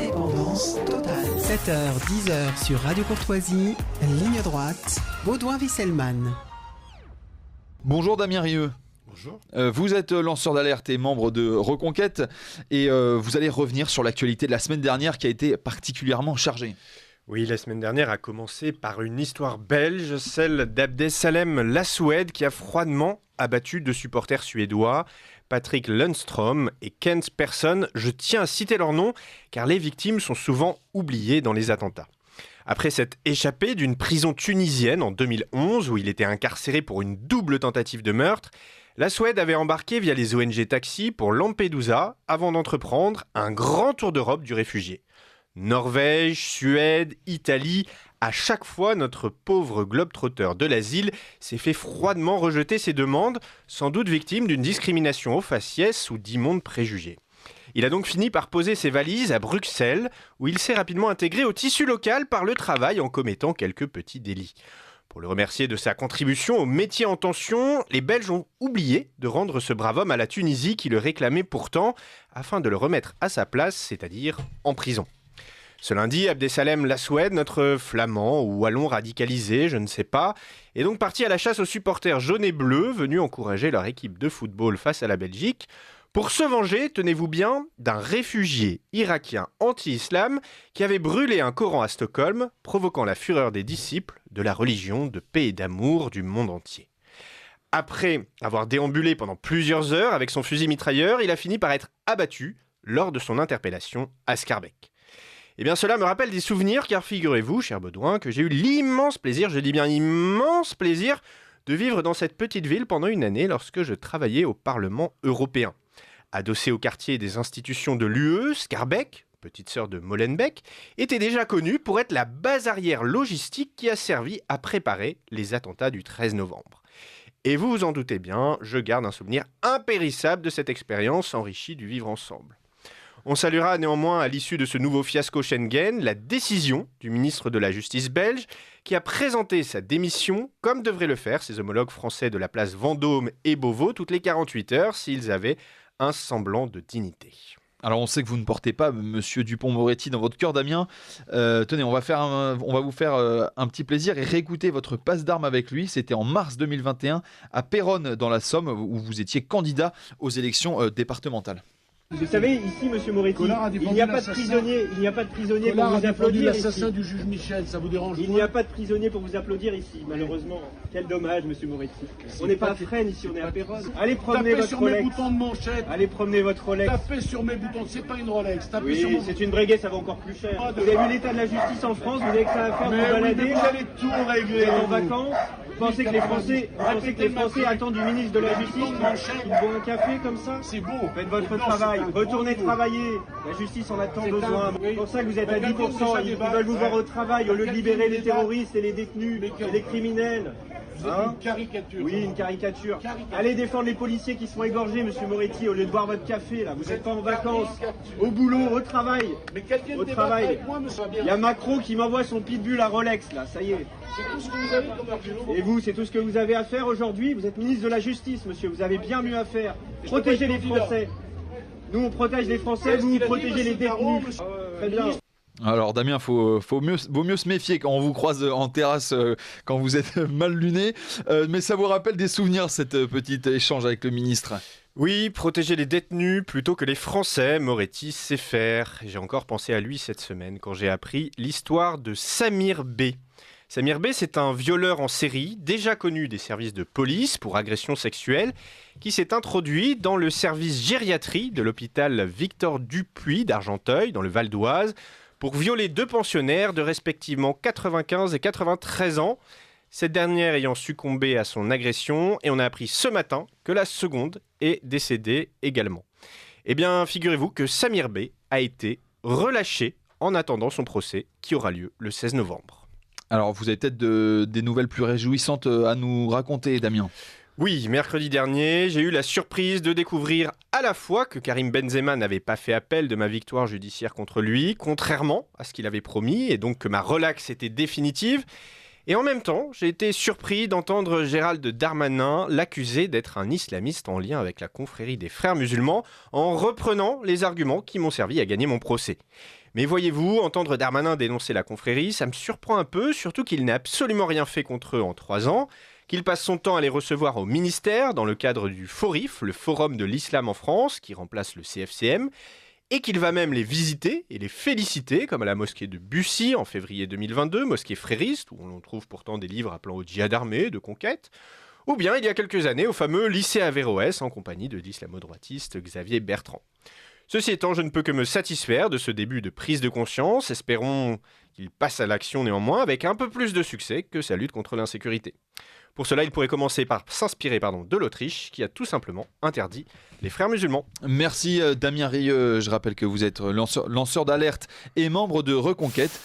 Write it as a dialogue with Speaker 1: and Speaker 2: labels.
Speaker 1: Indépendance totale. 7h, 10h sur Radio Courtoisie, ligne droite, Baudouin-Wisselmann.
Speaker 2: Bonjour Damien Rieu.
Speaker 3: Bonjour.
Speaker 2: Vous êtes lanceur d'alerte et membre de Reconquête et vous allez revenir sur l'actualité de la semaine dernière qui a été particulièrement chargée.
Speaker 3: Oui, la semaine dernière a commencé par une histoire belge, celle d'Abdesalem Lasoued qui a froidement abattu deux supporters suédois, Patrick Lundstrom et Kent Persson. Je tiens à citer leurs noms car les victimes sont souvent oubliées dans les attentats. Après s'être échappé d'une prison tunisienne en 2011 où il était incarcéré pour une double tentative de meurtre, Lasoued avait embarqué via les ONG Taxi pour Lampedusa avant d'entreprendre un grand tour d'Europe du réfugié. Norvège, Suède, Italie, à chaque fois notre pauvre globe-trotteur de l'asile s'est fait froidement rejeter ses demandes, sans doute victime d'une discrimination au faciès ou d'immondes préjugés. Il a donc fini par poser ses valises à Bruxelles, où il s'est rapidement intégré au tissu local par le travail en commettant quelques petits délits. Pour le remercier de sa contribution au métier en tension, les Belges ont oublié de rendre ce brave homme à la Tunisie qui le réclamait pourtant, afin de le remettre à sa place, c'est-à-dire en prison. Ce lundi, Abdesalem Lasoued, notre flamand ou wallon radicalisé, je ne sais pas, est donc parti à la chasse aux supporters jaunes et bleus venus encourager leur équipe de football face à la Belgique pour se venger, tenez-vous bien, d'un réfugié irakien anti-islam qui avait brûlé un Coran à Stockholm, provoquant la fureur des disciples de la religion de paix et d'amour du monde entier. Après avoir déambulé pendant plusieurs heures avec son fusil mitrailleur, il a fini par être abattu lors de son interpellation à Schaerbeek. Eh bien, cela me rappelle des souvenirs, car figurez-vous, cher Baudouin, que j'ai eu l'immense plaisir, je dis bien immense plaisir, de vivre dans cette petite ville pendant une année lorsque je travaillais au Parlement européen. Adossé au quartier des institutions de l'UE, Schaerbeek, petite sœur de Molenbeek, était déjà connue pour être la base arrière logistique qui a servi à préparer les attentats du 13 novembre. Et vous vous en doutez bien, je garde un souvenir impérissable de cette expérience enrichie du vivre ensemble. On saluera néanmoins à l'issue de ce nouveau fiasco Schengen la décision du ministre de la Justice belge qui a présenté sa démission comme devraient le faire ses homologues français de la place Vendôme et Beauvau toutes les 48 heures s'ils avaient un semblant de dignité.
Speaker 2: Alors on sait que vous ne portez pas Monsieur Dupond-Moretti dans votre cœur, Damien. Tenez, on va vous faire un petit plaisir et réécouter votre passe d'armes avec lui. C'était en mars 2021 à Péronne dans la Somme où vous étiez candidat aux élections départementales.
Speaker 4: Vous savez, ici, Monsieur Moretti, il n'y a pas de prisonnier pour vous applaudir
Speaker 5: l'assassin
Speaker 4: ici.
Speaker 5: du juge Michel, ça vous dérange?
Speaker 4: Il n'y a pas de prisonnier pour vous applaudir ici, malheureusement. Quel dommage, Monsieur Moretti. On n'est pas à Fresnes ici, on est à Péronne. Allez promener votre
Speaker 5: sur
Speaker 4: Rolex.
Speaker 5: mes boutons de manchette.
Speaker 4: Allez promener votre Rolex.
Speaker 5: Tapez sur mes boutons, c'est pas une Rolex. Tapez sur
Speaker 4: Oui,
Speaker 5: mon
Speaker 4: c'est
Speaker 5: bouton.
Speaker 4: une breguet, ça va encore plus cher. Vous avez vu l'état de la justice en France, vous avez que ça à faire pour
Speaker 5: Mais oui,
Speaker 4: balader.
Speaker 5: mais vous allez tout
Speaker 4: Vous
Speaker 5: régler.
Speaker 4: êtes en vacances. Vous pensez que les Français attendent du ministre de la Justice qu'il boit un café comme ça?
Speaker 5: C'est beau.
Speaker 4: Faites votre
Speaker 5: Non,
Speaker 4: travail,
Speaker 5: c'est un
Speaker 4: retournez
Speaker 5: grand
Speaker 4: travailler. La justice en a tant
Speaker 5: C'est
Speaker 4: besoin.
Speaker 5: oui.
Speaker 4: C'est pour ça que vous êtes à
Speaker 5: Regardez
Speaker 4: 10%.
Speaker 5: ça
Speaker 4: Ils
Speaker 5: débat.
Speaker 4: veulent vous voir
Speaker 5: Ouais.
Speaker 4: au travail au lieu de libérer les terroristes et les détenus et les criminels.
Speaker 5: C'est une caricature.
Speaker 4: Oui, une caricature.
Speaker 5: Caricature.
Speaker 4: Allez défendre les policiers qui sont égorgés, Monsieur Moretti, au lieu de boire votre café. Là, vous n'êtes pas en vacances.
Speaker 5: Caricature.
Speaker 4: Au boulot, au travail.
Speaker 5: Mais quelqu'un
Speaker 4: Au
Speaker 5: débat
Speaker 4: travail.
Speaker 5: avec moi, me soit bien.
Speaker 4: Il y a Macron qui m'envoie son pitbull à Rolex, là, ça y est.
Speaker 5: C'est tout ce que vous avez comme argument.
Speaker 4: Et vous, c'est tout ce que vous avez à faire aujourd'hui. Vous êtes ministre de la Justice, monsieur. Vous avez bien mieux à faire.
Speaker 5: Je
Speaker 4: Protégez
Speaker 5: peux
Speaker 4: les
Speaker 5: pas être candidat.
Speaker 4: Français. Nous, on protège les Français,
Speaker 5: Qu'est-ce
Speaker 4: vous, vous
Speaker 5: qu'il a dit,
Speaker 4: protégez les
Speaker 5: monsieur Caron,
Speaker 4: détenus.
Speaker 5: monsieur-
Speaker 4: Très bien.
Speaker 2: Alors Damien, vaut mieux se méfier quand on vous croise en terrasse quand vous êtes mal luné. Mais ça vous rappelle des souvenirs, cette petite échange avec le ministre?
Speaker 3: Oui, protéger les détenus plutôt que les Français, Moretti sait faire. J'ai encore pensé à lui cette semaine quand j'ai appris l'histoire de Samir B. Samir B, c'est un violeur en série, déjà connu des services de police pour agression sexuelle, qui s'est introduit dans le service gériatrie de l'hôpital Victor Dupuy d'Argenteuil, dans le Val d'Oise, pour violer deux pensionnaires de respectivement 95 et 93 ans, cette dernière ayant succombé à son agression, et on a appris ce matin que la seconde est décédée également. Eh bien, figurez-vous que Samir B a été relâché en attendant son procès qui aura lieu le 16 novembre.
Speaker 2: Alors vous avez peut-être des nouvelles plus réjouissantes à nous raconter, Damien?
Speaker 3: Oui, mercredi dernier, j'ai eu la surprise de découvrir à la fois que Karim Benzema n'avait pas fait appel de ma victoire judiciaire contre lui, contrairement à ce qu'il avait promis, et donc que ma relaxe était définitive, Et en même temps, j'ai été surpris d'entendre Gérald Darmanin l'accuser d'être un islamiste en lien avec la confrérie des frères musulmans, en reprenant les arguments qui m'ont servi à gagner mon procès. Mais voyez-vous, entendre Darmanin dénoncer la confrérie, ça me surprend un peu, surtout qu'il n'a absolument rien fait contre eux en 3 ans, qu'il passe son temps à les recevoir au ministère dans le cadre du FORIF, le Forum de l'Islam en France, qui remplace le CFCM, et qu'il va même les visiter et les féliciter, comme à la mosquée de Bussy en février 2022, mosquée frériste, où on trouve pourtant des livres appelant au djihad armé, de conquête, ou bien il y a quelques années au fameux lycée Averroès en compagnie de l'islamo-droitiste Xavier Bertrand. Ceci étant, je ne peux que me satisfaire de ce début de prise de conscience, espérons qu'il passe à l'action néanmoins avec un peu plus de succès que sa lutte contre l'insécurité. Pour cela, il pourrait commencer par s'inspirer de l'Autriche, qui a tout simplement interdit les frères musulmans.
Speaker 2: Merci Damien Rieu, je rappelle que vous êtes lanceur d'alerte et membre de Reconquête.